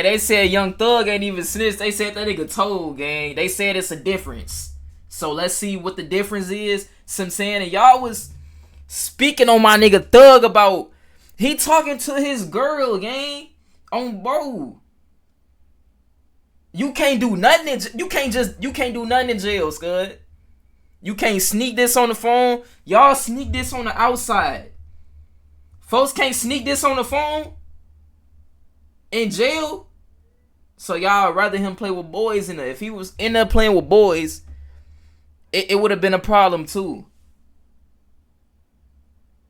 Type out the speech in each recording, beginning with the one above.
And they said Young Thug ain't even snitched. They said that nigga told, gang. They said it's a difference. So let's see what the difference is. So I'm saying, and y'all was speaking on my nigga Thug about he talking to his girl, gang. On bro. You can't do nothing. You can't do nothing in jail, Scud. You can't sneak this on the phone. Y'all sneak this on the outside. Folks can't sneak this on the phone in jail. So y'all rather him play with boys in there. If he was in there playing with boys, it would have been a problem too.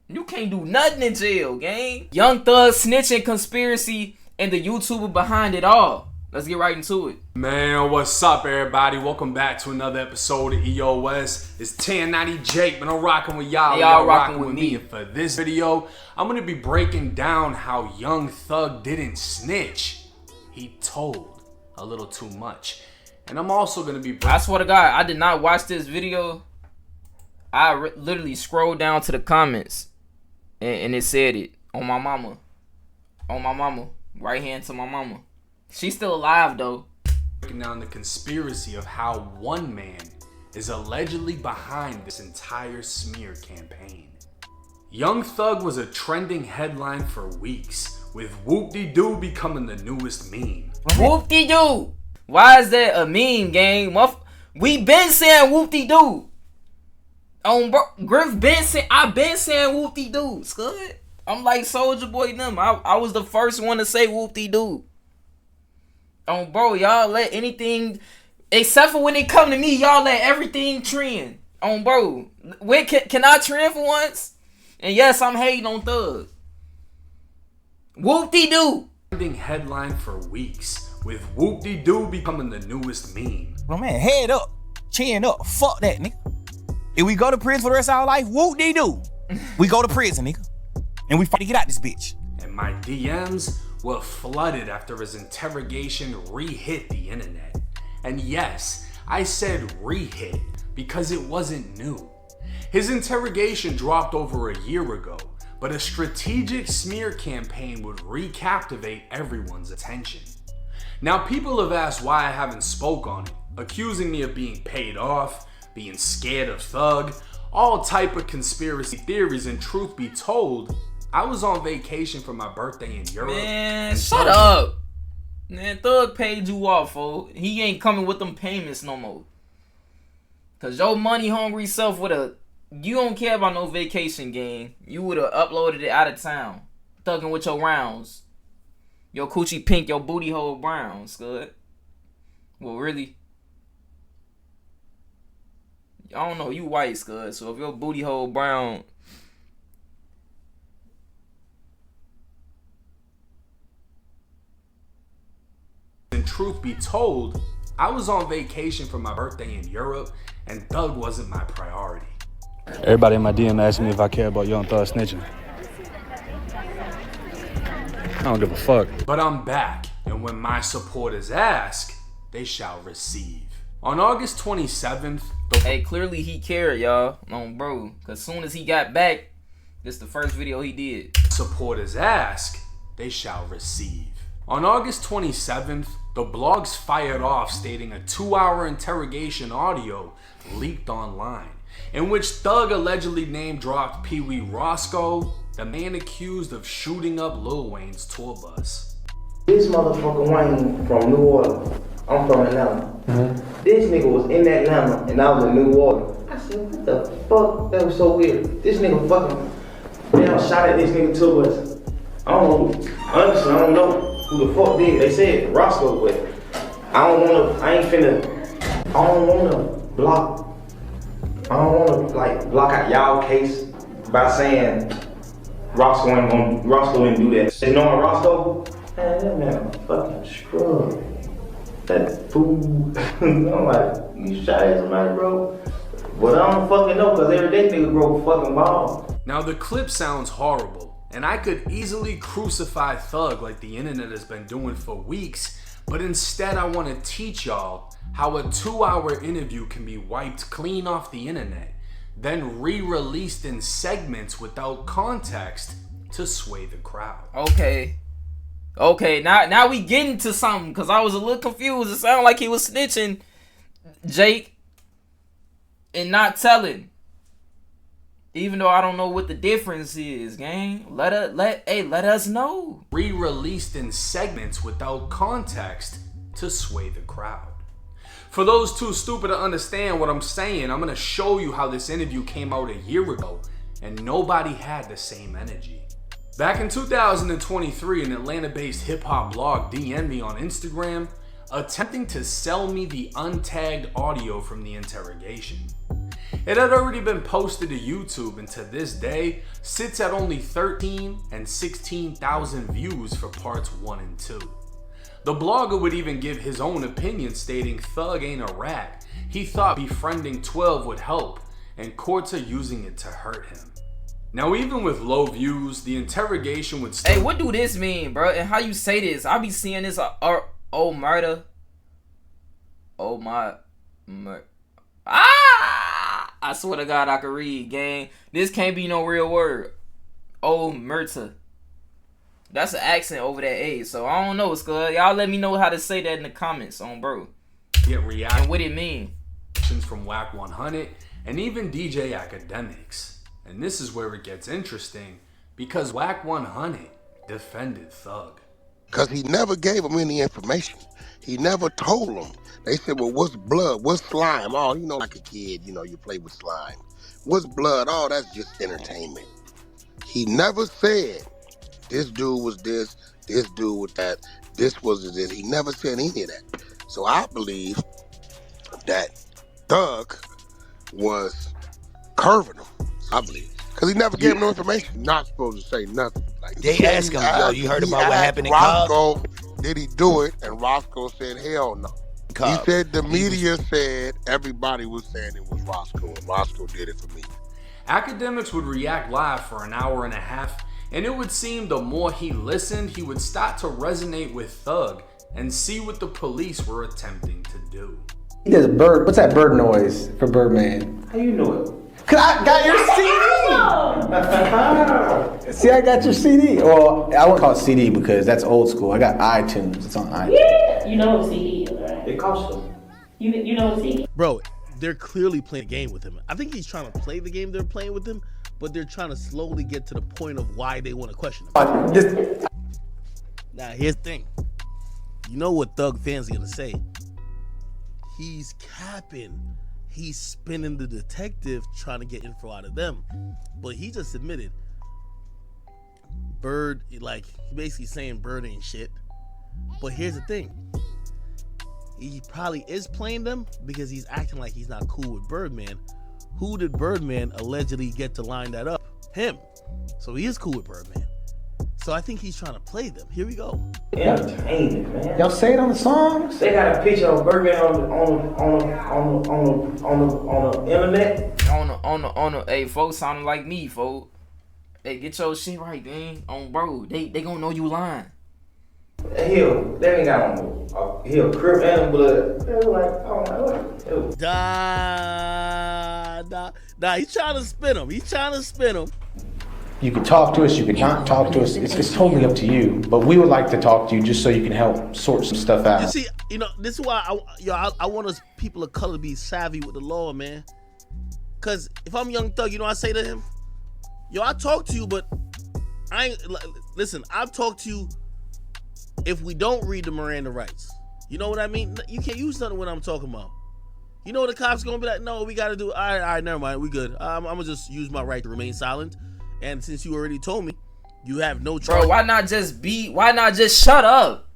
You can't do nothing in jail, gang. Young Thug snitching conspiracy and the YouTuber behind it all. Let's get right into it. Man, what's up, everybody? Welcome back to another episode of EOS. It's 1090 Jake, but I'm rocking with y'all. Y'all rocking with me. And for this video, I'm gonna be breaking down how Young Thug didn't snitch. He told a little too much. And I'm also gonna be. I swear to God, I did not watch this video. I literally scrolled down to the comments, and it said it on my mama. On my mama. Right hand to my mama. She's still alive though. Breaking down the conspiracy of how one man is allegedly behind this entire smear campaign. Young Thug was a trending headline for weeks, with whoop-de-doo becoming the newest meme. Whoop-de-doo! Why is that a meme, gang? We been saying whoop-de-doo. Griff been saying, I been saying whoop-de-doo. Scud. I'm like Soulja Boy them. I was the first one to say whoop-de-doo. Bro, y'all let anything, except for when it come to me, y'all let everything trend. Bro, wait, can I trend for once? And yes, I'm hating on Thug. Whoop-de-doo. Trending headline for weeks, with whoop-de-doo becoming the newest meme. Bro, man, head up, chin up, fuck that, nigga. If we go to prison for the rest of our life, whoop-de-doo. We go to prison, nigga. And we fight to get out this bitch. And my DMs were flooded after his interrogation re-hit the internet. And yes, I said re-hit because it wasn't new. His interrogation dropped over a year ago, but a strategic smear campaign would recaptivate everyone's attention. Now people have asked why I haven't spoke on it, accusing me of being paid off, being scared of Thug, all type of conspiracy theories, and truth be told, I was on vacation for my birthday in Europe. Man, shut up. Man, Thug paid you off, folks. He ain't coming with them payments no more. Cause your money hungry self you don't care about no vacation game. You would have uploaded it out of town. Thugging with your rounds. Your coochie pink, your booty hole brown, Scud. Well, really? I don't know, you white, Scud. So if your booty hole brown, and truth be told, I was on vacation for my birthday in Europe, and Thug wasn't my priority. Everybody in my DM asked me if I care about Young Thug snitching. I don't give a fuck. But I'm back, and when my supporters ask, they shall receive. On August 27th, hey, clearly he cared, y'all. Bro. Cause soon as he got back, this the first video he did. Supporters ask, they shall receive. On August 27th, the blogs fired off stating a 2-hour interrogation audio leaked online, in which Thug allegedly name-dropped Peewee Rosco, the man accused of shooting up Lil Wayne's tour bus. This motherfucker Wayne from New Orleans. I'm from Atlanta. This nigga was in Atlanta and I was in New Orleans. I said, what the fuck? That was so weird. This nigga fucking damn shot at this nigga tour bus. I don't know. Honestly, I don't know who the fuck did. They said Roscoe, but I don't wanna block block out y'all case by saying Roscoe didn't do that. They knowing Roscoe? Man, that man a fucking scrub. That fool. I'm like, you shot at somebody, bro? But I don't fucking know, cause every day nigga grow fucking balls. Now the clip sounds horrible, and I could easily crucify Thug like the internet has been doing for weeks, but instead I want to teach y'all how a 2-hour interview can be wiped clean off the internet, then re-released in segments without context to sway the crowd. Okay. Okay, now we getting to something, because I was a little confused. It sounded like he was snitching, Jake, and not telling. Even though I don't know what the difference is, gang. Let us know. Re-released in segments without context to sway the crowd. For those too stupid to understand what I'm saying, I'm gonna show you how this interview came out a year ago and nobody had the same energy. Back in 2023, an Atlanta-based hip-hop blog DM'd me on Instagram attempting to sell me the untagged audio from the interrogation. It had already been posted to YouTube and to this day sits at only 13 and 16,000 views for parts 1 and 2. The blogger would even give his own opinion, stating Thug ain't a rat. He thought befriending 12 would help, and courts are using it to hurt him. Now, even with low views, the interrogation would still— Hey, what do this mean, bro? And how you say this? I be seeing this, oh, murder. Oh, my. I swear to God, I can read, gang. This can't be no real word. Oh, murder. That's an accent over that A, so I don't know, Scud. Y'all let me know how to say that in the comments on bro. Get reactions and what it mean. From Whack 100 and even DJ Academics. And this is where it gets interesting, because Whack 100 defended Thug. Because he never gave them any information. He never told them. They said, well, what's blood? What's slime? Oh, you know, like a kid, you know, you play with slime. What's blood? Oh, that's just entertainment. He never said, this dude was this dude was that, this was this. He never said any of that. So I believe that Thug was curving him. I believe. Because he never gave him no information. Not supposed to say nothing. Like, They asked him, yo, you heard about what happened in Rosco, did he do it? And Rosco said, hell no. He said the media said everybody was saying it was Rosco, and Rosco did it for me. Academics would react live for an hour and a half, and it would seem the more he listened, he would start to resonate with Thug and see what the police were attempting to do. There's a bird. What's that bird noise for Birdman? How you know it? Cause I got your CD. See, I got your CD. Well, I won't call it CD because that's old school. I got iTunes. It's on iTunes. Yeah, you know what CD is, right? It costs them. You know what CD? Bro, they're clearly playing a game with him. I think he's trying to play the game they're playing with him, but they're trying to slowly get to the point of why they want to question him. Now, here's the thing. You know what Thug fans are gonna say? He's capping. He's spinning the detective trying to get info out of them. But he just admitted Bird, like, he basically saying Bird ain't shit. But here's the thing. He probably is playing them because he's acting like he's not cool with Birdman. Who did Birdman allegedly get to line that up? Him. So he is cool with Birdman. So I think he's trying to play them. Here we go. Entertainment, man. Y'all say it on the songs? They got a picture of Birdman on the internet. On the hey, folks sounding like me, folks. Hey, get your shit right, man. On bro, they gonna know you lying. Hill, they ain't got on Hill, Crip and Blood. They were like, oh my God. Nah, he's trying to spin him. You can talk to us, you can not talk to us. It's totally up to you. But we would like to talk to you just so you can help sort some stuff out. You see, you know, this is why I want us people of color to be savvy with the law, man. Cause if I'm Young Thug, you know what I say to him? Yo, I talk to you, but I ain't listen, I've talked to you if we don't read the Miranda rights. You know what I mean? You can't use nothing when I'm talking about. You know the cops gonna be like, no, we gotta do all right, never mind, we good. I'm gonna just use my right to remain silent. And since you already told me, you have no charge. Bro, why not just shut up?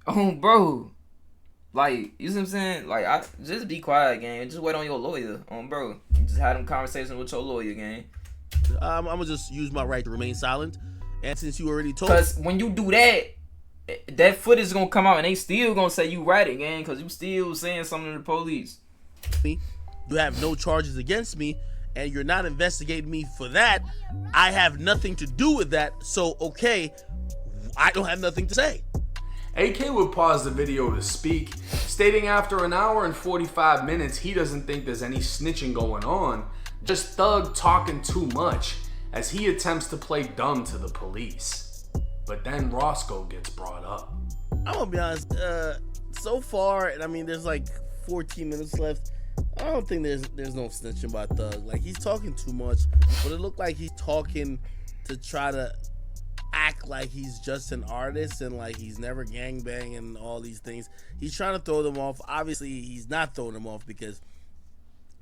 Oh, bro. Like, you see what I'm saying? Like, just be quiet, gang. Just wait on your lawyer. Bro. You just had them conversations with your lawyer, gang. I'm gonna just use my right to remain silent. And since you already told me. Because when you do that, that footage is gonna come out and they still gonna say you right it, gang. Because you still saying something to the police. You have no charges against me. And you're not investigating me for that. I have nothing to do with that. So, okay, I don't have nothing to say. AK would pause the video to speak, stating after an hour and 45 minutes, he doesn't think there's any snitching going on, just Thug talking too much as he attempts to play dumb to the police. But then Rosco gets brought up. I'm gonna be honest. So far, and I mean, there's like 14 minutes left. I don't think there's no snitching by Thug. Like, he's talking too much, but it looked like he's talking to try to act like he's just an artist and like he's never gangbanging and all these things. He's trying to throw them off. Obviously, he's not throwing them off because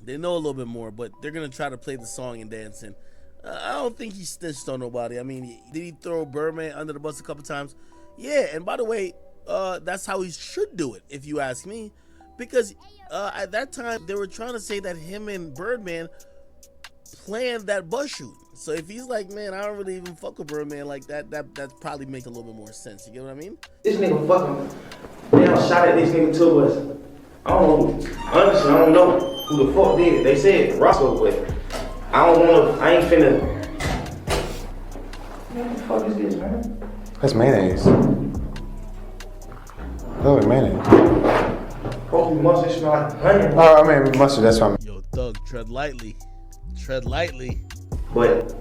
they know a little bit more, but they're gonna try to play the song and dancing. I don't think he snitched on nobody. I mean, did he throw Birdman under the bus a couple times? Yeah, and by the way, that's how he should do it, if you ask me, because at that time they were trying to say that him and Birdman planned that bus shooting. So if he's like, man, I don't really even fuck with Birdman like that, that probably makes a little bit more sense. You get what I mean? This nigga fucking, they done shot at this nigga 2 us. I don't know, honestly, I don't know who the fuck did it. They said Rosco, but I ain't finna. What the fuck is this, man? That's mayonnaise. Oh, mayonnaise. Probably mustard smell like honey. Oh, I mean mustard. That's fine. Yo, Thug, tread lightly. Tread lightly. But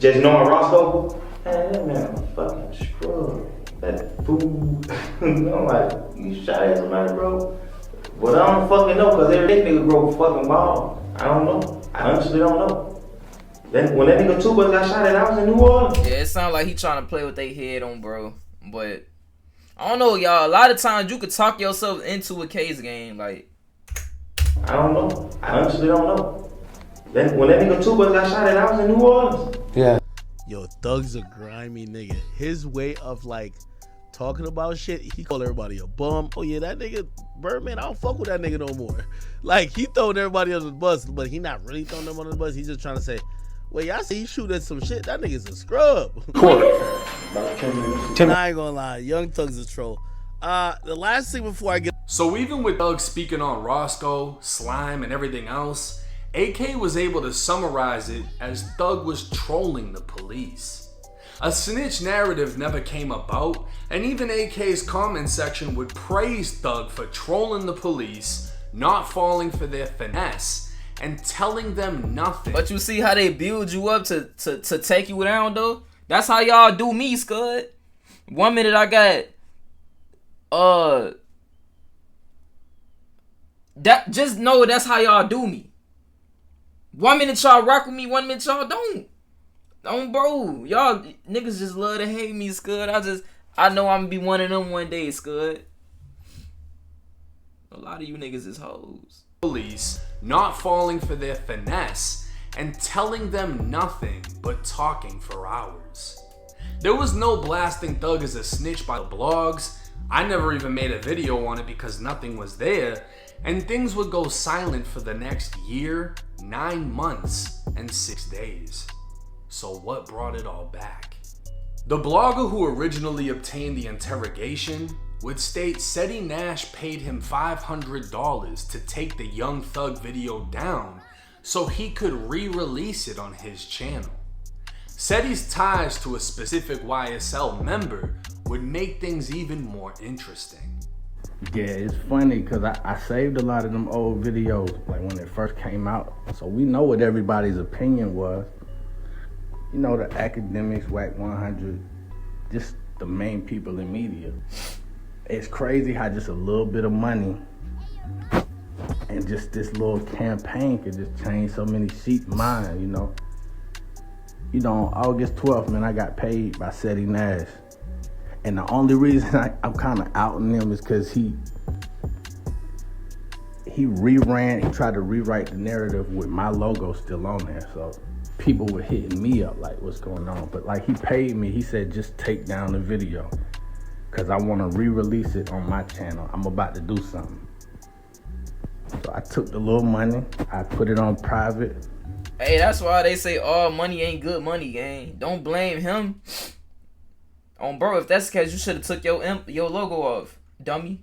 just knowing Rosco, man, that man a fucking scrub. That fool. I'm like, you shot at somebody, bro? But I don't fucking know, cause every nigga broke a fucking ball. I don't know. I honestly don't know. Then when that nigga Tuba got shot at, I was in New Orleans. Yeah, it sounds like he trying to play with their head on, bro. But I don't know, y'all. A lot of times you could talk yourself into a case game, like. I don't know. I honestly don't know. Then when that nigga Tuba got shot at, I was in New Orleans. Yeah. Yo, Thug's a grimy nigga. His way of like talking about shit, he called everybody a bum. Oh yeah, that nigga Birdman, I don't fuck with that nigga no more. Like, he throwing everybody under the bus, but he not really throwing them under the bus. He's just trying to say, wait, y'all see he shoot at some shit? That nigga's a scrub. I ain't gonna lie, Young Thug's a troll. The last thing before I get... So even with Thug speaking on Rosco, Slime, and everything else, AK was able to summarize it as Thug was trolling the police. A snitch narrative never came about, and even AK's comment section would praise Thug for trolling the police, not falling for their finesse, and telling them nothing. But you see how they build you up to take you down, though? That's how y'all do me, Scud. 1 minute I got that, just know that's how y'all do me. 1 minute y'all rock with me, 1 minute y'all don't. Bro, y'all niggas just love to hate me, Scud. I know I'm gonna be one of them one day, Scud. A lot of you niggas is hoes. Police not falling for their finesse and telling them nothing but talking for hours. There was no blasting Thug as a snitch by the blogs. I never even made a video on it because nothing was there, and things would go silent for the next year, 9 months, and 6 days. So what brought it all back? The blogger who originally obtained the interrogation would state Seti Nash paid him $500 to take the Young Thug video down so he could re-release it on his channel. Seti's ties to a specific YSL member would make things even more interesting. Yeah, it's funny because I saved a lot of them old videos like when it first came out, so we know what everybody's opinion was. You know, the academics, WAC 100, just the main people in media. It's crazy how just a little bit of money and just this little campaign could just change so many sheep minds, you know. You know, on August 12th, man, I got paid by Seti Nash. And the only reason I'm kind of outing him is because he tried to rewrite the narrative with my logo still on there. So people were hitting me up like, what's going on? But like, he paid me, he said, just take down the video because I want to re-release it on my channel. I'm about to do something. So I took the little money, I put it on private. Hey, that's why they say all money ain't good money, gang. Don't blame him. Bro, if that's the case, you should have took your logo off, dummy.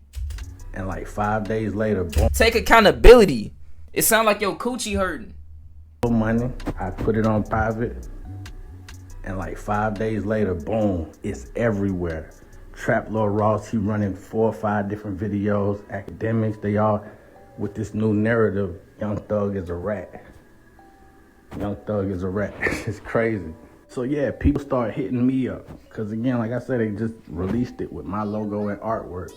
And like 5 days later, boom. Take accountability. It sound like your coochie hurting. Money, I put it on private. And like 5 days later, boom, it's everywhere. Trap Lil Ross, he running 4 or 5 different videos. Academics, they all with this new narrative, Young Thug is a rat. Young Thug is a rat. It's crazy. So yeah, people start hitting me up. Cause again, like I said, they just released it with my logo and artwork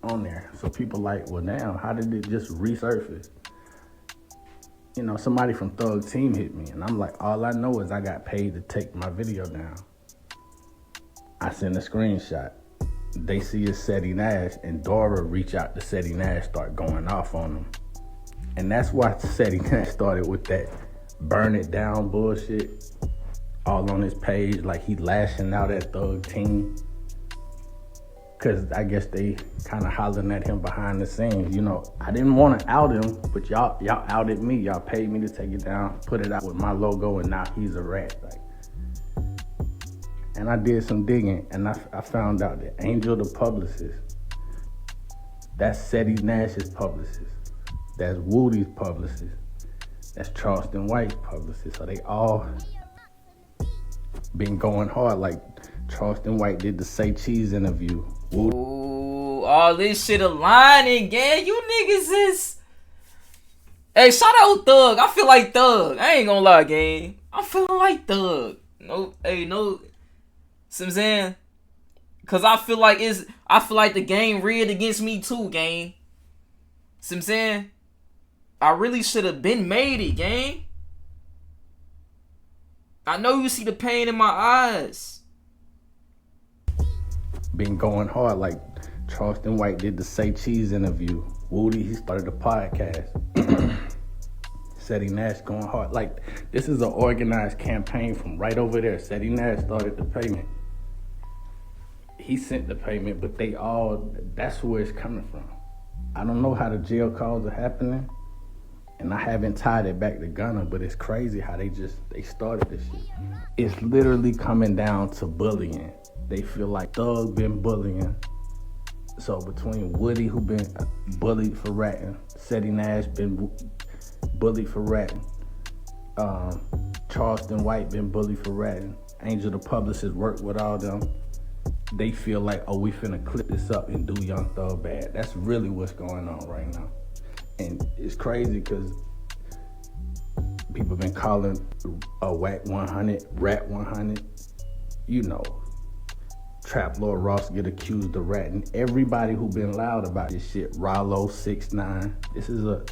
on there. So people like, well now, how did it just resurface? You know, somebody from Thug Team hit me, and I'm like, all I know is I got paid to take my video down. I send a screenshot. They see it's Seti Nash, and Dora reach out to Seti Nash, start going off on them. And that's why Seti Nash started with that burn it down bullshit all on his page, like he lashing out at Thug Team. Cause I guess they kind of hollering at him behind the scenes. You know, I didn't want to out him, but y'all outed me. Y'all paid me to take it down, put it out with my logo, and now he's a rat. Like, and I did some digging, and I found out that Angel the publicist, that's Seti Nash's publicist, that's Woody's publicist, that's Charleston White's publicist. So they all been going hard. Like Charleston White did the Say Cheese interview. Ooh, all this shit aligning, gang. You niggas is... Hey, shout out Thug. I feel like Thug. I ain't gonna lie, gang. I'm feeling like Thug. No, hey, no... See what I'm saying? Cause I feel like the game rigged against me too, gang. See what I'm saying? I really should have been made it, gang. I know you see the pain in my eyes. Been going hard, like Charleston White did the Say Cheese interview. Woody, he started a podcast. Seti Nash going hard. Like, this is an organized campaign from right over there. Seti Nash started the payment. He sent the payment, but that's where it's coming from. I don't know how the jail calls are happening, and I haven't tied it back to Gunna, but it's crazy how they started this shit. It's literally coming down to bullying. They feel like Thug been bullying. So between Woody, who been bullied for ratting, Seti Nash been bullied for ratting, Charleston White been bullied for ratting, Angel the publicist worked with all them. They feel like, oh, we finna clip this up and do Young Thug bad. That's really what's going on right now. And it's crazy because people been calling a Whack 100, Rat 100, you know. Trap Lord Ross get accused of ratting. Everybody who been loud about this shit, Rollo, 6ix9ine. This is a...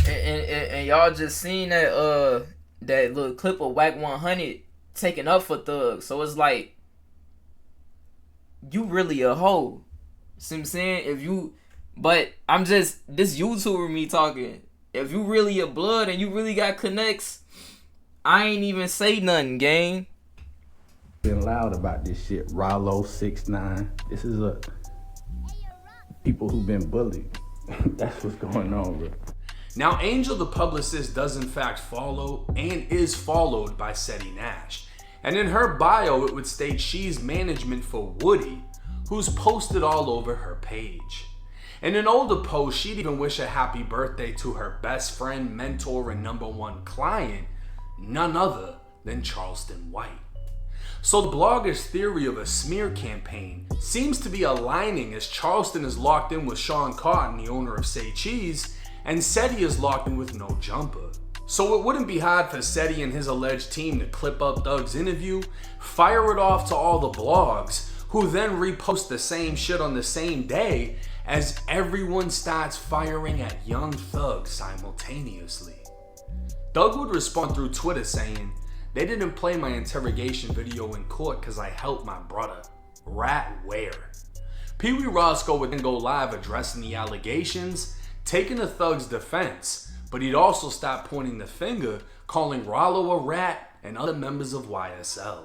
And y'all just seen that little clip of Whack 100 taking up for Thug. So it's like, you really a hoe. See what I'm saying? But I'm just, this YouTuber me talking. If you really a blood and you really got connects, I ain't even say nothing, gang. Been loud about this shit, Rollo, 6ix9ine. This is a people who been bullied. That's what's going on, bro. Now, Angel the publicist does in fact follow and is followed by Seti Nash. And in her bio, it would state she's management for Woody, who's posted all over her page. In an older post, she'd even wish a happy birthday to her best friend, mentor, and #1 client, none other than Charleston White. So the blogger's theory of a smear campaign seems to be aligning, as Charleston is locked in with Sean Cotton, the owner of Say Cheese, and Seti is locked in with No Jumper. So it wouldn't be hard for Seti and his alleged team to clip up Thug's interview, fire it off to all the blogs, who then repost the same shit on the same day, as everyone starts firing at Young Thug simultaneously. Thug would respond through Twitter saying, "They didn't play my interrogation video in court because I helped my brother. Rat where?" Peewee Rosco would then go live addressing the allegations, taking the Thug's defense, but he'd also stop pointing the finger, calling Rollo a rat and other members of YSL.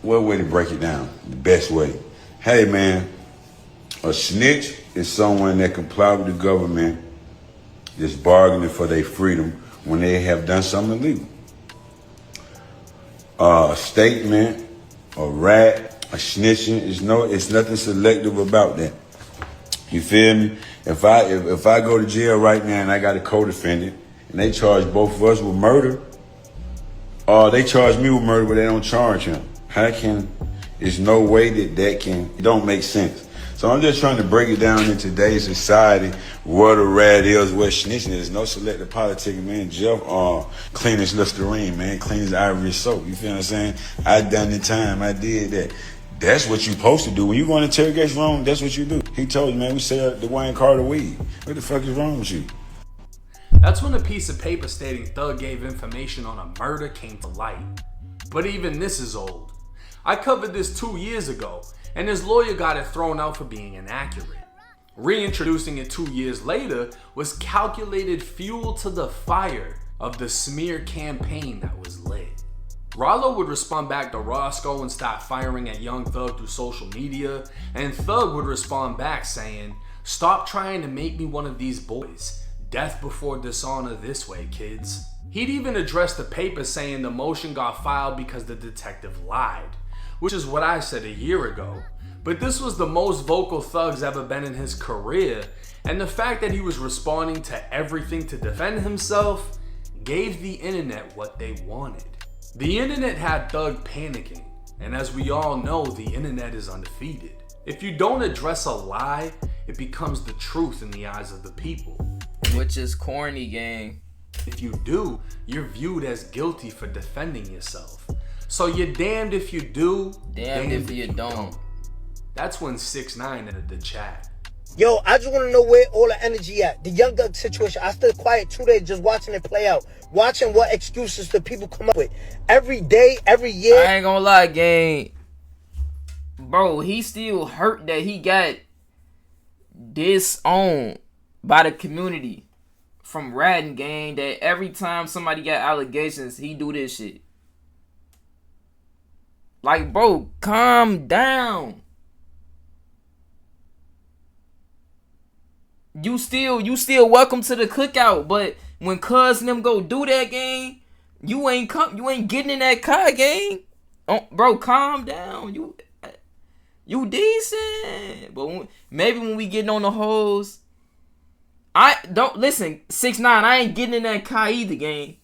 What way to break it down? The best way. Hey man, a snitch is someone that comply with the government, that's bargaining for their freedom when they have done something illegal. A statement, a rat, a snitching, it's nothing selective about that. You feel me? If I go to jail right now and I got a co-defendant and they charge both of us with murder, or they charge me with murder but they don't charge him, there's no way that can, it don't make sense. So I'm just trying to break it down in today's society, what a rat is, what snitching is. No selective politicking, man. Jeff clean as Listerine, man. Clean as Ivory soap. You feel what I'm saying? I done the time. I did that. That's what you supposed to do. When you go in interrogation room, that's what you do. He told you, man, we sell the Wayne Carter weed. What the fuck is wrong with you? That's when a piece of paper stating Thug gave information on a murder came to light. But even this is old. I covered this 2 years ago, and his lawyer got it thrown out for being inaccurate. Reintroducing it 2 years later was calculated fuel to the fire of the smear campaign that was lit. Rollo would respond back to Rosco and start firing at Young Thug through social media, and Thug would respond back saying, "Stop trying to make me one of these boys. Death before dishonor this way, kids." He'd even addressed the paper saying the motion got filed because the detective lied, which is what I said a year ago. But this was the most vocal Thug's ever been in his career, and the fact that he was responding to everything to defend himself gave the internet what they wanted. The internet had Thug panicking, and as we all know, the internet is undefeated. If you don't address a lie, it becomes the truth in the eyes of the people. Which is corny, gang. If you do, you're viewed as guilty for defending yourself. So you're damned if you do, damned if you don't. That's when 6ix9ine entered the chat. Yo, I just want to know where all the energy at. The Young Thug situation, I stood quiet 2 days just watching it play out. Watching what excuses the people come up with. Every day, every year. I ain't gonna lie, gang. Bro, he still hurt that he got disowned by the community from ratting, gang. That every time somebody got allegations, he do this shit. Like, bro, calm down. You still welcome to the cookout, but when cuz and them go do that, gang, you ain't getting in that car, gang. Oh, bro, calm down. You decent. But maybe when we getting on the hoes, I don't listen, 6ix9ine, I ain't getting in that car either, gang.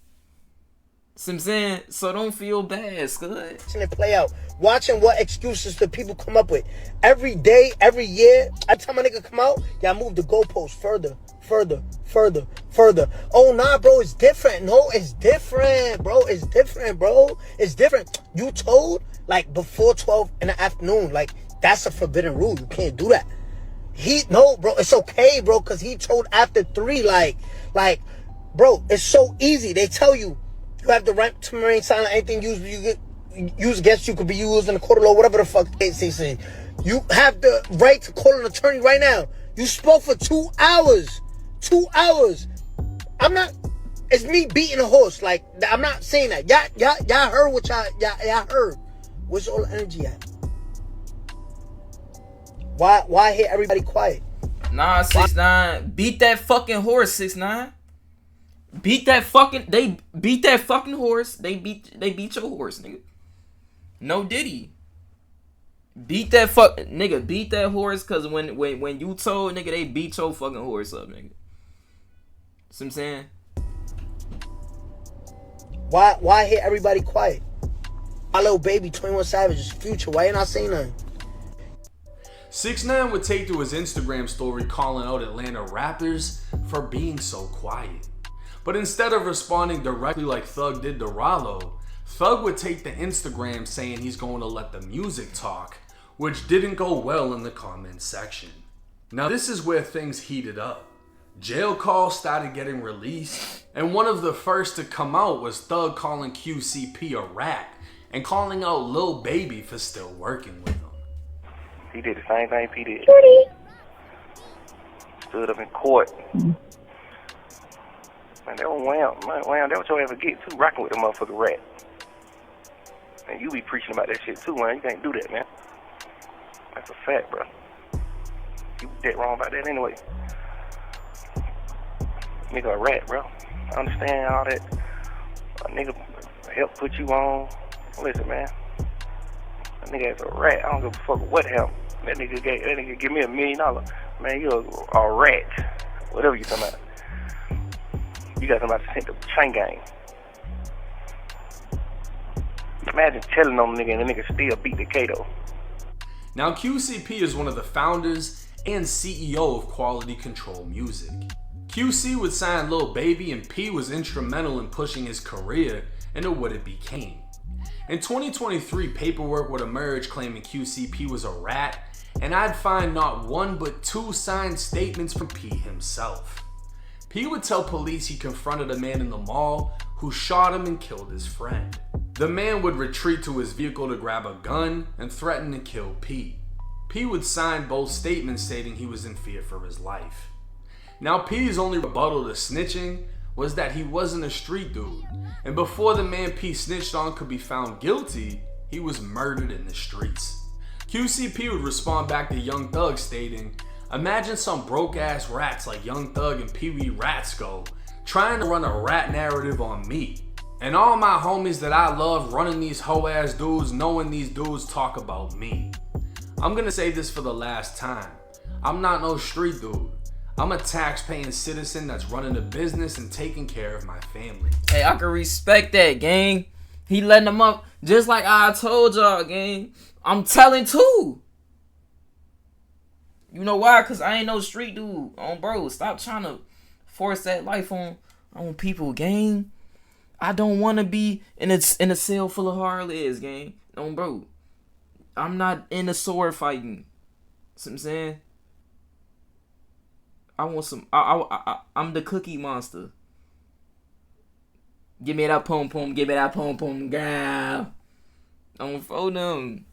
See what I'm saying? So don't feel bad, Scud. Watching it play out. Watching what excuses the people come up with. Every day, every year, every time a nigga come out, y'all move the goalposts further, further, further, further. Oh, nah, bro, it's different. No, it's different, bro. It's different, bro. It's different. You told, like, before 12 in the afternoon. Like, that's a forbidden rule. You can't do that. No, bro, it's okay, bro, because he told after 3, like, bro, it's so easy. They tell you, you have the right to remain silent. Anything used against you could be used in the court of law, whatever the fuck they say. You have the right to call an attorney right now. You spoke for 2 hours. 2 hours. It's me beating a horse. Like, I'm not saying that. Y'all heard what y'all heard. Where's all the energy at? Why hear everybody quiet? Nah, 6ix9ine. Beat that fucking horse, 6ix9ine. They beat that fucking horse. They beat your horse, nigga. No Diddy. Beat that horse, cause when you told, nigga, they beat your fucking horse up, nigga. See what I'm saying? Why hear everybody quiet? My little baby, 21 Savage's Future. Why you not saying nothing? 6ix9ine would take to his Instagram story calling out Atlanta rappers for being so quiet. But instead of responding directly like Thug did to Rollo, Thug would take to Instagram saying he's going to let the music talk, which didn't go well in the comment section. Now this is where things heated up. Jail calls started getting released, and one of the first to come out was Thug calling QCP a rat and calling out Lil Baby for still working with him. He did the same thing P did. Stood up in court. Man, that was wham, that what you ever get too, rocking with the motherfucking rat. And you be preaching about that shit too, man. You can't do that, man. That's a fact, bro. You dead wrong about that anyway. Nigga a rat, bro. I understand all that. A nigga help put you on. Listen, man. That nigga is a rat. I don't give a fuck what happened. That nigga give me $1 million. Man, you a rat. Whatever you talking about. You got somebody sent to chain gang. Imagine telling on the nigga and the nigga still beat the Kato. Now, QCP is one of the founders and CEO of Quality Control Music. QC would sign Lil Baby, and P was instrumental in pushing his career into what it became. In 2023, paperwork would emerge claiming QCP was a rat, and I'd find not one but two signed statements from P himself. P would tell police he confronted a man in the mall who shot him and killed his friend. The man would retreat to his vehicle to grab a gun and threaten to kill P. P would sign both statements stating he was in fear for his life. Now, P's only rebuttal to snitching was that he wasn't a street dude, and before the man P snitched on could be found guilty, he was murdered in the streets. QCP would respond back to Young Thug stating, "Imagine some broke ass rats like Young Thug and Peewee Rosco trying to run a rat narrative on me. And all my homies that I love running these hoe ass dudes knowing these dudes talk about me. I'm gonna say this for the last time. I'm not no street dude. I'm a tax-paying citizen that's running a business and taking care of my family." Hey, I can respect that, gang. He letting them up just like I told y'all, gang. I'm telling too. You know why? Cause I ain't no street dude. Bro, stop trying to force that life on people, gang. I don't want to be in a cell full of harlots, gang. Bro, I'm not in a sword fighting. See what I'm saying? I want some. I'm the cookie monster. Give me that pom pom. Give me that pom pom, girl. On phone them.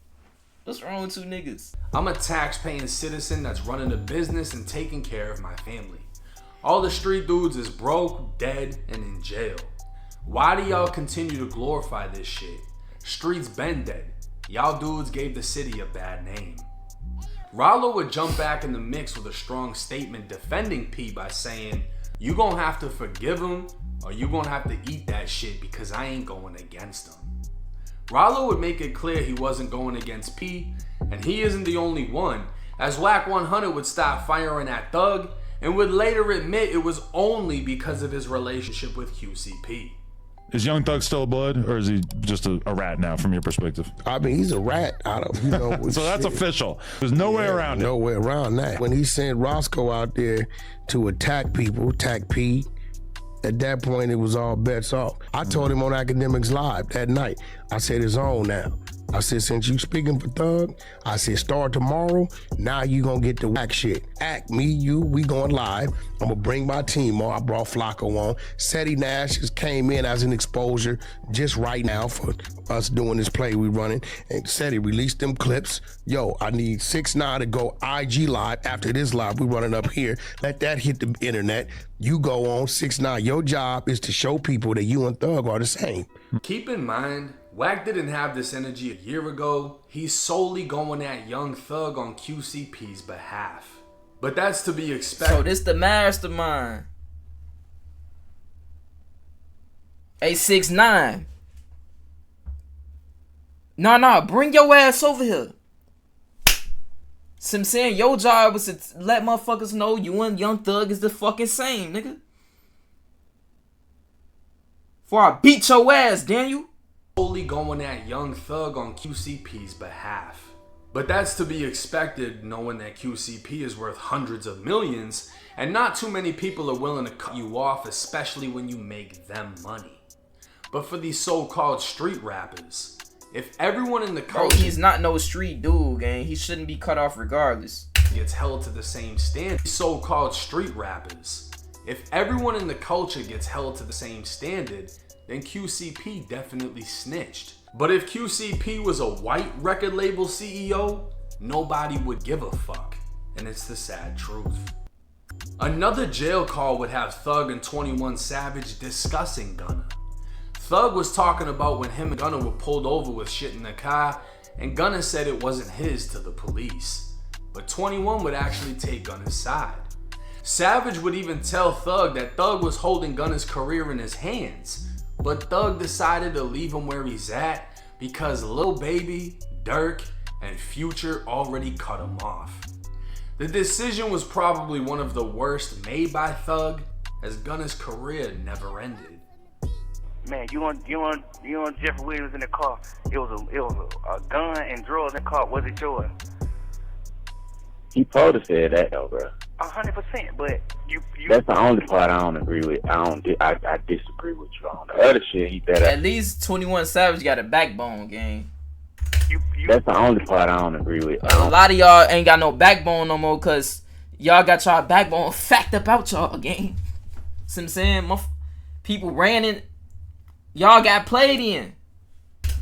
What's wrong with two niggas? I'm a tax-paying citizen that's running a business and taking care of my family. All the street dudes is broke, dead, and in jail. Why do y'all continue to glorify this shit? Streets been dead. Y'all dudes gave the city a bad name. Rollo would jump back in the mix with a strong statement defending P by saying, "You gonna have to forgive him or you gonna have to eat that shit because I ain't going against him." Rollo would make it clear he wasn't going against P, and he isn't the only one, as Wack 100 would stop firing at Thug and would later admit it was only because of his relationship with QCP. Is Young Thug still a blood, or is he just a rat now from your perspective? I mean, he's a rat out of, So that's official. There's no way around it. No way around that. When he sent Roscoe out there to attack people, attack P, at that point, it was all bets off. I told him on Academics Live that night, I said, it's on now. I said, since you speaking for Thug, I said, start tomorrow, now you gonna get the whack shit. Act, me, you, we going live. I'm gonna bring my team on. I brought Flacco on. Seti Nash just came in as an exposure just right now for us doing this play we running. And Seti released them clips. Yo, I need 6ix9ine to go IG live after this live we running up here. Let that hit the internet. You go on 6ix9ine. Your job is to show people that you and Thug are the same. Keep in mind, Wack didn't have this energy a year ago. He's solely going at Young Thug on QCP's behalf. But that's to be expected. So this the mastermind. Hey, 6ix9ine. Nah, bring your ass over here. So I'm saying your job was to let motherfuckers know you and Young Thug is the fucking same, nigga. Before I beat your ass, Daniel. Solely going at Young Thug on QCP's behalf. But that's to be expected, knowing that QCP is worth hundreds of millions, and not too many people are willing to cut you off, especially when you make them money. But for these so-called street rappers, if everyone in the culture... Bro, he's not no street dude, gang. He shouldn't be cut off regardless. ...gets held to the same standard. So-called street rappers, if everyone in the culture gets held to the same standard, then QCP definitely snitched. But if QCP was a white record label CEO, nobody would give a fuck. And it's the sad truth. Another jail call would have Thug and 21 Savage discussing Gunna. Thug was talking about when him and Gunna were pulled over with shit in the car, and Gunna said it wasn't his to the police. But 21 would actually take Gunna's side. Savage would even tell Thug that Thug was holding Gunna's career in his hands, but Thug decided to leave him where he's at because Lil Baby, Durk, and Future already cut him off. The decision was probably one of the worst made by Thug, as Gunna's career never ended. Man, you want Jeffrey Williams in the car? It was a gun and drugs in the car. Was it yours? He probably said that though, bro. 100%, but you That's the only part I don't agree with. I disagree with you on. The other shit, he better. At least 21 Savage got a backbone, gang. That's the only part I don't agree with. A lot of y'all ain't got no backbone no more, cause y'all got y'all backbone fact about y'all, gang. See what I'm saying? People ran in. Y'all got played in.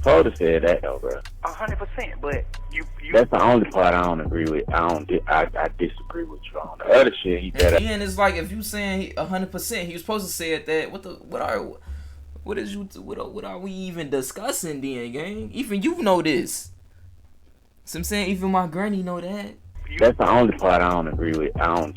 Probably said that though, bro. 100%, but you That's the only part I don't agree with. I disagree with you on. The other shit, he better. And it's like if you saying he 100%, he was supposed to say it that. What are we even discussing then, gang? Even you know this. So I'm saying even my granny know that. That's the only part I don't agree with. I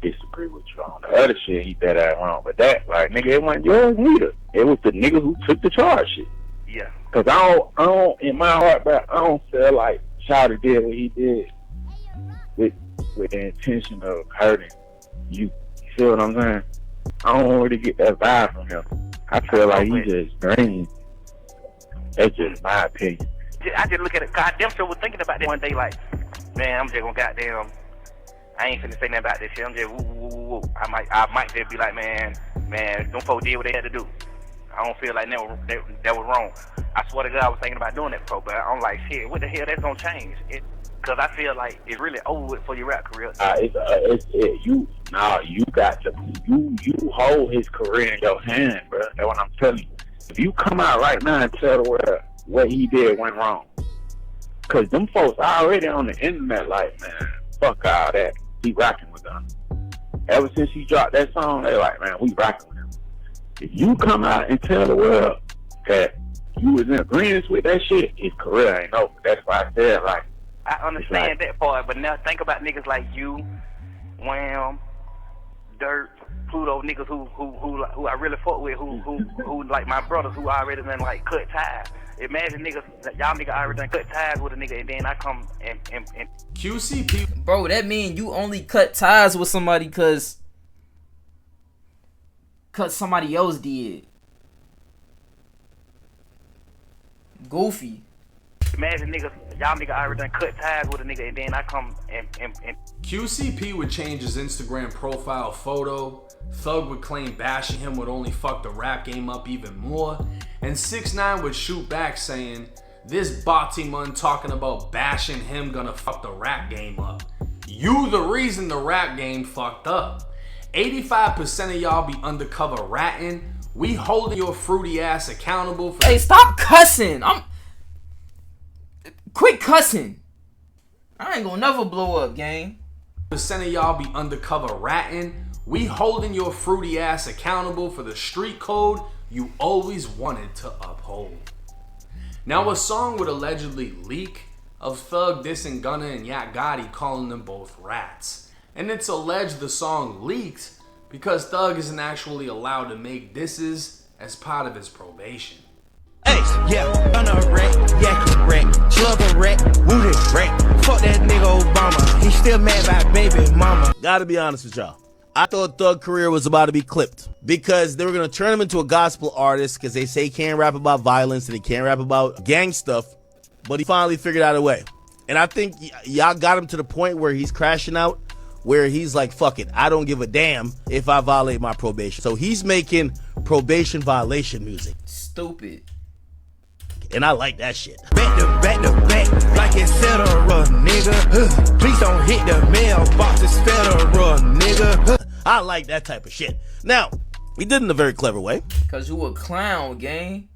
disagree with you on. The other shit, he better wrong. But that, like, nigga, it wasn't yours neither. It was the nigga who took the charge shit. Yeah. Cause I don't, in my heart, but I don't feel like Shawty did what he did with the intention of hurting you. You feel what I'm saying? I don't really get that vibe from him. I feel like he just green. That's just my opinion. I just look at it. God damn sure was thinking about that one day, like, man, I'm just gonna goddamn. I ain't finna say nothing about this shit. I'm just woo woo woo woo. I might just be like, man, them folks did what they had to do. I don't feel like that was wrong. I swear to God, I was thinking about doing that, bro. But I'm like, shit, what the hell? That's gonna change. Cause I feel like it's really over with for your rap career. You got to you hold his career in your hand, bro. That's what I'm telling you. If you come out right now and tell the world what he did went wrong, cause them folks already on the internet like, man, fuck all that. He rocking with them. Ever since he dropped that song, they like, man, we rocking with him. If you come out and tell the world that you was in agreement with that shit, his career ain't over. That's why I said, like, I understand that part, but now think about niggas like you, Wham, Dirt, Pluto, niggas who I really fuck with, who like my brothers who already done like cut ties. Imagine y'all niggas already done cut ties with a nigga, and then I come and QCP, bro. That mean you only cut ties with somebody cause somebody else did. Goofy. Imagine y'all niggas already done cut ties with a nigga, and then I come and QCP would change his Instagram profile photo. Thug would claim bashing him would only fuck the rap game up even more. And 6ix9ine would shoot back saying, this Batiman talking about bashing him gonna fuck the rap game up. You the reason the rap game fucked up. 85% of y'all be undercover ratting. We holding your fruity ass accountable for— Hey, stop cussing. Quit cussing. I ain't gonna never blow up, gang. Percent of y'all be undercover ratting. We holding your fruity ass accountable for the street code you always wanted to uphold. Now, a song would allegedly leak of Thug dissing Gunna and Yak Gotti, calling them both rats. And it's alleged the song leaked because Thug isn't actually allowed to make disses as part of his probation. Hey, yeah, Gunna wreck, Yak wreck, Slugger wreck, Woody wreck. Fuck that nigga Obama. He still mad by baby mama. Gotta be honest with y'all. I thought Thug career was about to be clipped because they were gonna turn him into a gospel artist because they say he can't rap about violence and he can't rap about gang stuff, but he finally figured out a way. And I think y'all got him to the point where he's crashing out, where he's like, fuck it, I don't give a damn if I violate my probation. So he's making probation violation music. Stupid. And I like that shit. Back to back, like it's federal, nigga. Please don't hit the mailbox, it's federal, nigga. I like that type of shit. Now, he did it in a very clever way. Cause you a clown, gang.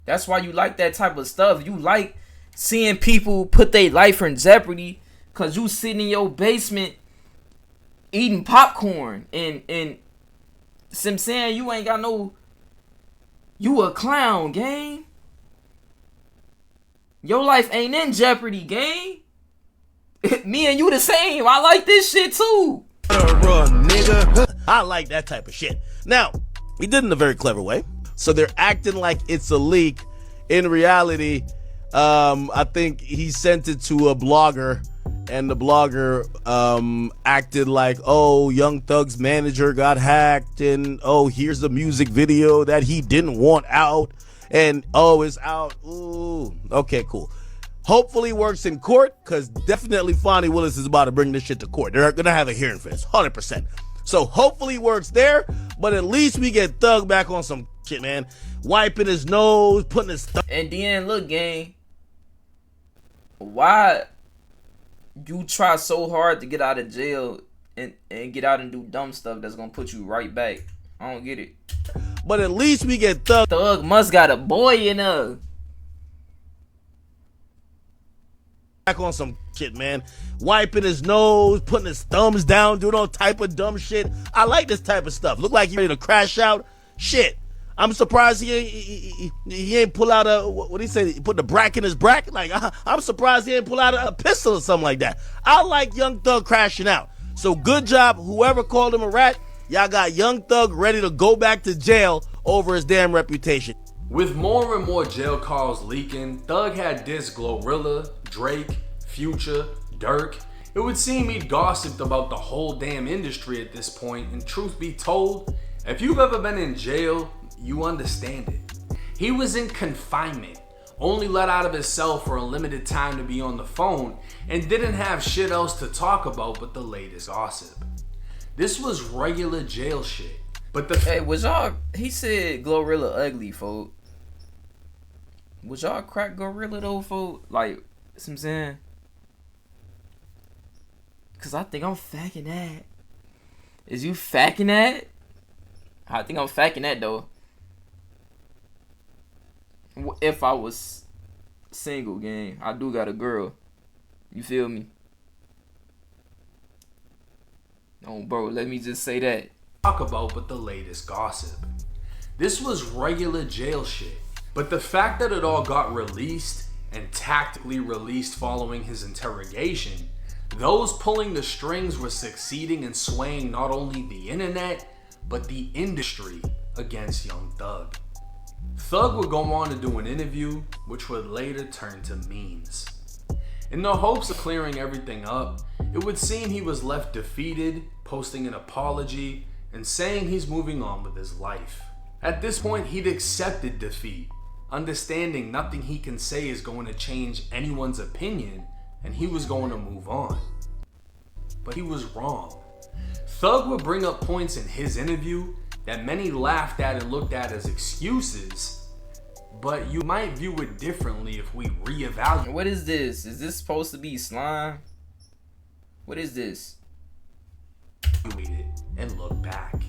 That's why you like that type of stuff. You like seeing people put their life in jeopardy cause you sitting in your basement eating popcorn and some saying you ain't got no— you a clown, gang. Your life ain't in jeopardy, gang. Me and you the same. I like this shit too. I like that type of shit. Now, he did it in a very clever way. So they're acting like it's a leak. In reality, I think he sent it to a blogger, and the blogger acted like, oh, Young Thug's manager got hacked, and oh, here's the music video that he didn't want out, and oh, it's out. Ooh, okay, cool. Hopefully works in court, because definitely Fonnie Willis is about to bring this shit to court. They're going to have a hearing for this, 100%. So hopefully works there, but at least we get Thug back on some shit, man. Wiping his nose, putting his stuff. And then, look, gang. Why you try so hard to get out of jail and get out and do dumb stuff that's going to put you right back? I don't get it. But at least we get Thug. Thug must got a boy in her. Back on some shit, man. Wiping his nose, putting his thumbs down, doing all type of dumb shit. I like this type of stuff. Look like he ready to crash out. Shit. I'm surprised he ain't pull out a, what he say, he put the brack in his bracket. Like, I'm surprised he ain't pull out a pistol or something like that. I like Young Thug crashing out. So good job, whoever called him a rat. Y'all got Young Thug ready to go back to jail over his damn reputation. With more and more jail calls leaking, Thug had dissed Glorilla, Drake, Future, Dirk. It would seem he'd gossiped about the whole damn industry at this point, and truth be told, if you've ever been in jail, you understand it. He was in confinement, only let out of his cell for a limited time to be on the phone, and didn't have shit else to talk about but the latest gossip. This was regular jail shit. But the hey, was y'all, he said Glorilla ugly, folks. Was y'all crack Gorilla though, folks? Like, see what I'm saying? Cause I think I'm facking that. Is you facking that? I think I'm facking that though. If I was single, gang, I do got a girl. You feel me? Oh, bro, let me just say that. Talk about but the latest gossip. This was regular jail shit. But the fact that it all got released and tactically released following his interrogation, those pulling the strings were succeeding in swaying not only the internet, but the industry against Young Thug. Thug would go on to do an interview, which would later turn to memes. In the hopes of clearing everything up, it would seem he was left defeated, posting an apology, and saying he's moving on with his life. At this point, he'd accepted defeat, understanding nothing he can say is going to change anyone's opinion, and he was going to move on. But he was wrong. Thug would bring up points in his interview that many laughed at and looked at as excuses, but you might view it differently if we reevaluate. What is this? Is this supposed to be slime? What is this? And look back.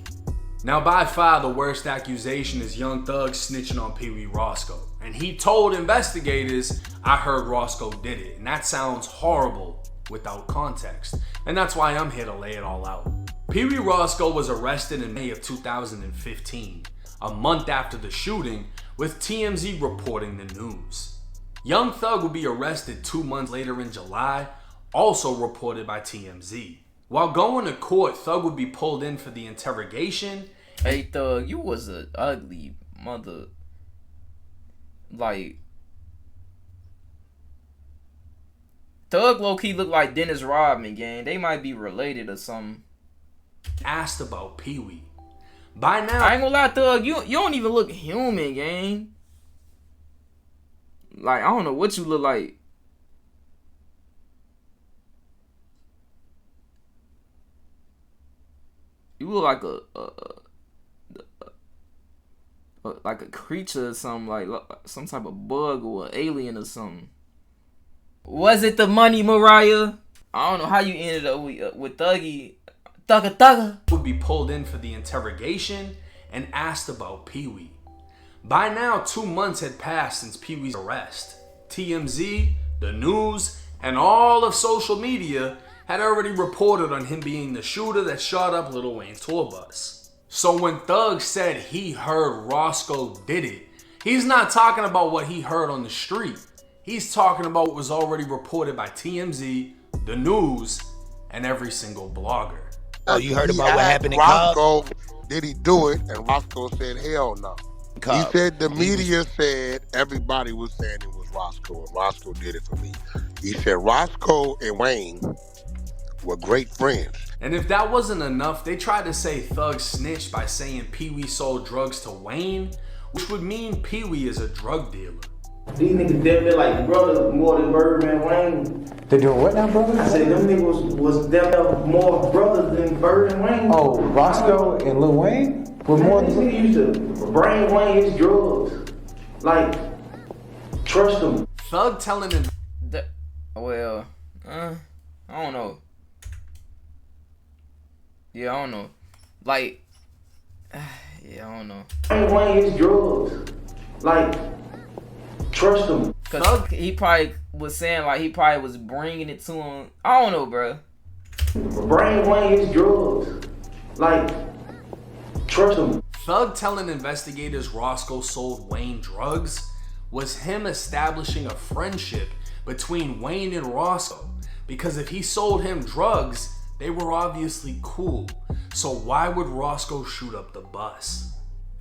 Now, by far, the worst accusation is Young Thug snitching on Peewee Rosco. And he told investigators, I heard Rosco did it. And that sounds horrible without context. And that's why I'm here to lay it all out. Peewee Rosco was arrested in May of 2015, a month after the shooting, with TMZ reporting the news. Young Thug would be arrested 2 months later in July, also reported by TMZ. While going to court, Thug would be pulled in for the interrogation. Hey Thug, you was a ugly mother. Like, Thug low-key look like Dennis Rodman, gang. They might be related or something. Asked about Peewee. By now, I ain't gonna lie, Thug, you don't even look human, gang. Like, I don't know what you look like. You look like like a creature or something, like some type of bug or an alien or something. Was it the money, Mariah? I don't know how you ended up with Thuggy. Thugger. Would be pulled in for the interrogation and asked about Peewee. By now, 2 months had passed since Peewee's arrest. TMZ, the news, and all of social media had already reported on him being the shooter that shot up Lil Wayne's tour bus. So when Thug said he heard Rosco did it, he's not talking about what he heard on the street. He's talking about what was already reported by TMZ, the news, and every single blogger. Oh, you heard about what happened in Rosco, did he do it? And Rosco said, hell no. He said the media said everybody was saying it was Rosco, and Rosco did it for me. He said Rosco and Wayne were great friends. And if that wasn't enough, they tried to say Thug snitched by saying Peewee sold drugs to Wayne, which would mean Peewee is a drug dealer. These niggas definitely like brothers more than Birdman Wayne. They doing what now, brother? I said them niggas was definitely more brothers than Bird and Wayne. Oh, Roscoe and Lil Wayne were more This than. nigga used to brain Wayne his drugs. Like, trust him. Thug telling him. Well, I don't know. Yeah, I don't know. Like, yeah, I don't know. Brain Wayne his drugs. Like, trust him. Cause he probably was saying like he probably was bringing it to him. I don't know, bro. Brain Wayne his drugs. Like, trust him. Thug telling investigators Roscoe sold Wayne drugs was him establishing a friendship between Wayne and Roscoe. Because if he sold him drugs, they were obviously cool. So why would Roscoe shoot up the bus?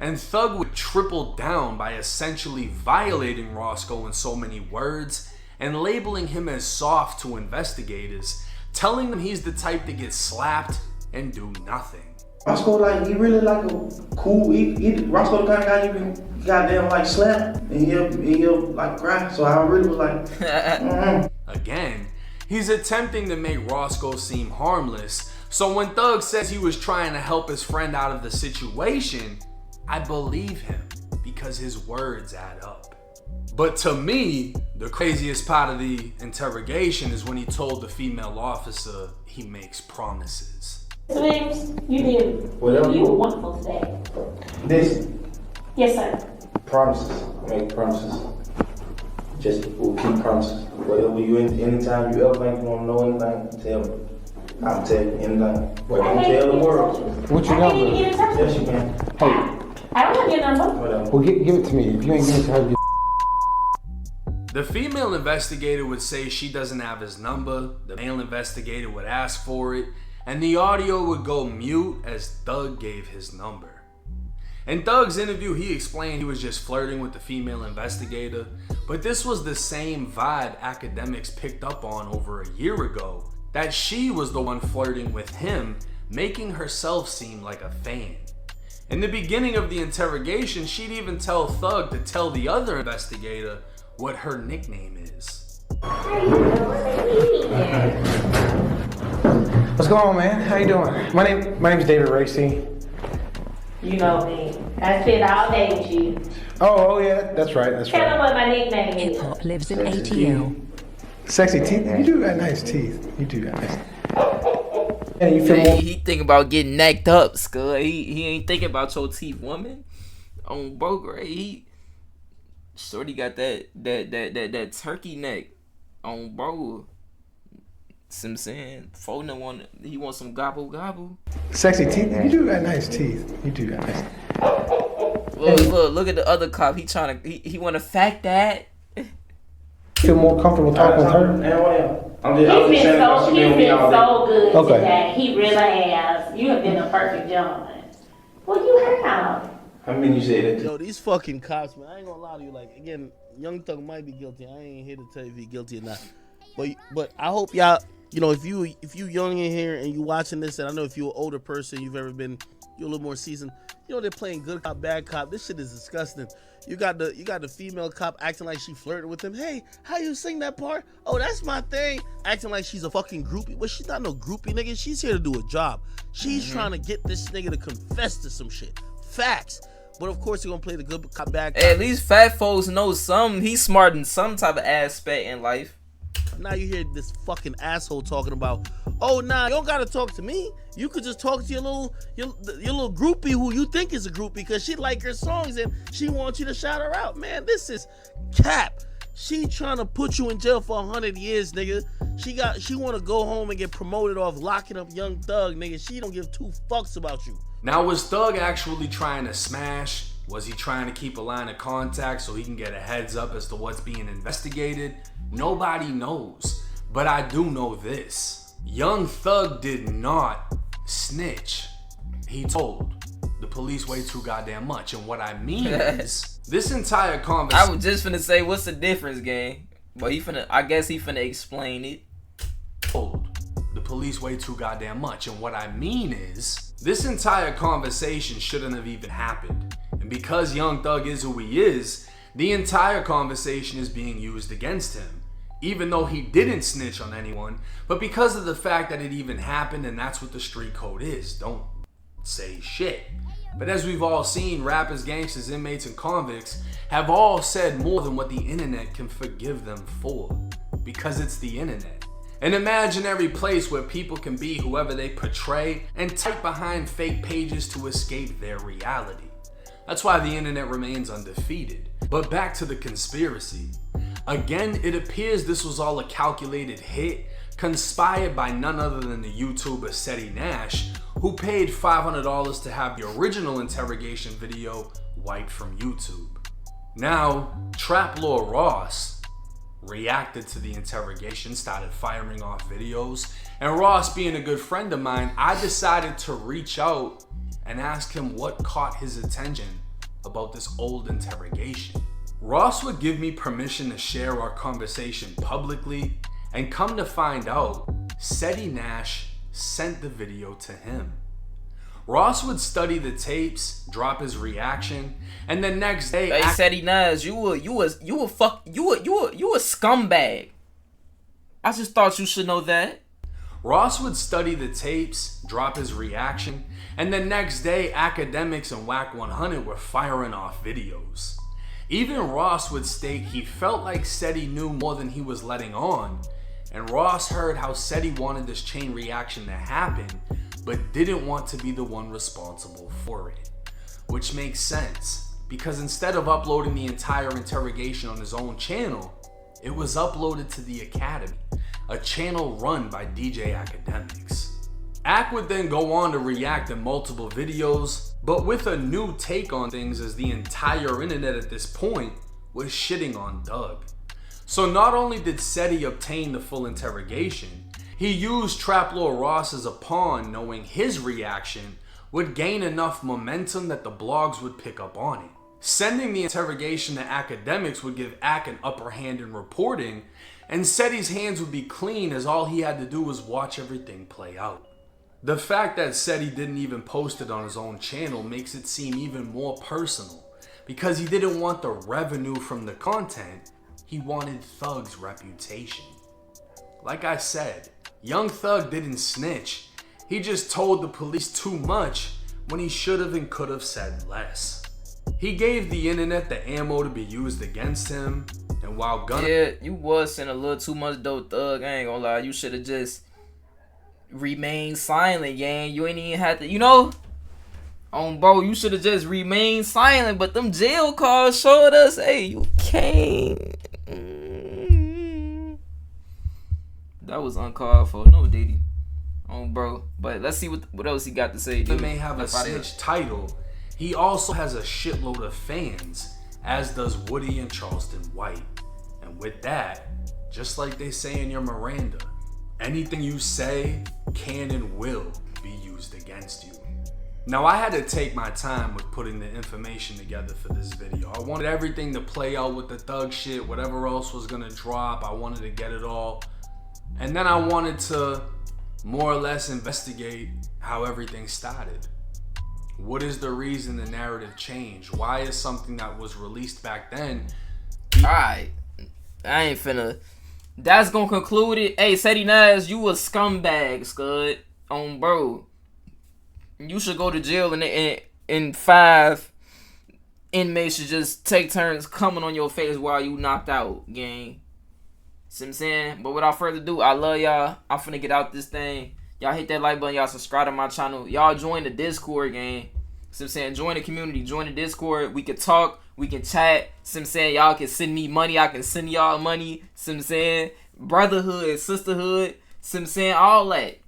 And Thug would triple down by essentially violating Roscoe in so many words and labeling him as soft to investigators, telling them he's the type to get slapped and do nothing. Roscoe, like, he really like a cool, Roscoe the kind of guy you can goddamn like slap and he'll like cry. So I really was like, Again, he's attempting to make Roscoe seem harmless. So when Thug says he was trying to help his friend out of the situation, I believe him because his words add up. But to me, the craziest part of the interrogation is when he told the female officer he makes promises. James, you did. Whatever. You were wonderful today. This Yes, sir. promises, make promises. Just we'll keep promises. Whatever you anytime you ever think you want to know anything, tell me. I'll tell you anything. But don't tell the world. What's your number? Yes, you can. Hey, I don't have your number. Whatever. well, give it to me. If you ain't give it to her, The female investigator would say she doesn't have his number, the male investigator would ask for it, and the audio would go mute as Thug gave his number. In Thug's interview, he explained he was just flirting with the female investigator, but this was the same vibe academics picked up on over a year ago, that she was the one flirting with him, making herself seem like a fan. In the beginning of the interrogation, she'd even tell Thug to tell the other investigator what her nickname is. What's going on, man? How you doing? My name's David Racy. You know me. I spent all day with you. Oh yeah, that's right. Tell them what my nickname is. Hip-hop lives in ATL. Sexy teeth. You do got nice teeth. You do got nice. And you feel Hey, more. he think about getting necked up, Scud. He ain't thinking about your teeth, woman. On bro, great. He shorty got that turkey neck on bro. See what I'm saying? Folding one, he wants some gobble gobble. Sexy teeth. You do got nice teeth. You do got nice. Look at the other cop. He want to fact that. Feel more comfortable talking with her? He's been so good Okay. today. He really has. You have been a perfect gentleman. Well, you have. How many you said that? Yo, these fucking cops, man. I ain't gonna lie to you. Like, again, Young Thug might be guilty. I ain't here to tell you if he's guilty or not. But I hope y'all, you know, if you young in here and you watching this, and I know if you're an older person, you're a little more seasoned. You know they're playing good cop, bad cop. This shit is disgusting. You got the female cop acting like she flirted with him. Hey, how you sing that part? Oh, that's my thing. Acting like she's a fucking groupie. But she's not no groupie, nigga. She's here to do a job. She's trying to get this nigga to confess to some shit. Facts. But of course, you're gonna play the good cop, bad cop. Hey, at least fat folks know something. He's smart in some type of aspect in life. Now you hear this fucking asshole talking about, oh nah, you don't gotta talk to me. You could just talk to your little groupie who you think is a groupie because she like your songs and she wants you to shout her out. Man, this is cap. She trying to put you in jail for 100 years, nigga. She want to go home and get promoted off locking up Young Thug, nigga. She don't give two fucks about you. Now, was Thug actually trying to smash? Was he trying to keep a line of contact so he can get a heads up as to what's being investigated? Nobody knows, but I do know this. Young Thug did not snitch. He told the police way too goddamn much, and what I mean is, this entire conversation... I was just finna say, what's the difference, gang? But I guess he finna explain it. Told the police way too goddamn much, and what I mean is, this entire conversation shouldn't have even happened. And because Young Thug is who he is, The entire conversation is being used against him, even though he didn't snitch on anyone, but because of the fact that it even happened, and that's what the street code is. Don't say shit. But as we've all seen, rappers, gangsters, inmates, and convicts have all said more than what the internet can forgive them for, because it's the internet. An imaginary place where people can be whoever they portray and type behind fake pages to escape their reality. That's why the internet remains undefeated. But back to the conspiracy. Again, it appears this was all a calculated hit, conspired by none other than the YouTuber Seti Nash, who paid $500 to have the original interrogation video wiped from YouTube. Now, Trap Lord Ross reacted to the interrogation, started firing off videos, and Ross being a good friend of mine, I decided to reach out and ask him what caught his attention about this old interrogation. Ross would give me permission to share our conversation publicly, and come to find out, Seti Nash sent the video to him. Ross would study the tapes, drop his reaction, and the next day, Hey, Seti Nash, you a scumbag. I just thought you should know that. Ross would study the tapes, drop his reaction, and the next day, academics and Whack 100 were firing off videos. Even Ross would state he felt like Seti knew more than he was letting on, and Ross heard how Seti wanted this chain reaction to happen, but didn't want to be the one responsible for it. Which makes sense, because instead of uploading the entire interrogation on his own channel, it was uploaded to the Academy, a channel run by DJ Academics. Ack would then go on to react to multiple videos, but with a new take on things, as the entire internet at this point was shitting on Doug. So not only did Seti obtain the full interrogation, he used Trap Lord Ross as a pawn, knowing his reaction would gain enough momentum that the blogs would pick up on it. Sending the interrogation to academics would give Ack an upper hand in reporting, and Seti's hands would be clean, as all he had to do was watch everything play out. The fact that Seti didn't even post it on his own channel makes it seem even more personal, because he didn't want the revenue from the content, he wanted Thug's reputation. Like I said, Young Thug didn't snitch, he just told the police too much when he should have and could have said less. He gave the internet the ammo to be used against him, and while Yeah, you was saying a little too much though, Thug, I ain't gonna lie, you should have just remained silent, gang. You ain't even had to, you know? Bro, you should have just remained silent, but them jail calls showed us, hey, you can't. That was uncalled for, no Diddy. Bro, but let's see what else he got to say. He may have a snitch title, he also has a shitload of fans, as does Woody and Charleston White. And with that, just like they say in your Miranda, anything you say can and will be used against you. Now, I had to take my time with putting the information together for this video. I wanted everything to play out with the Thug shit, whatever else was gonna drop, I wanted to get it all. And then I wanted to more or less investigate how everything started. What is the reason the narrative changed? Why is something that was released back then? Alright, I ain't finna. That's gonna conclude it. Hey, Seti Nash, you a scumbag, Scud. Bro. You should go to jail, and 5 inmates should just take turns coming on your face while you knocked out, gang. See what I'm saying? But without further ado, I love y'all. I'm finna get out this thing. Y'all hit that like button. Y'all subscribe to my channel. Y'all join the Discord, gang. See what I'm saying? Join the community. Join the Discord. We can talk. We can chat. See what I'm saying? Y'all can send me money. I can send y'all money. See what I'm saying? Brotherhood, sisterhood. See what I'm saying? All that.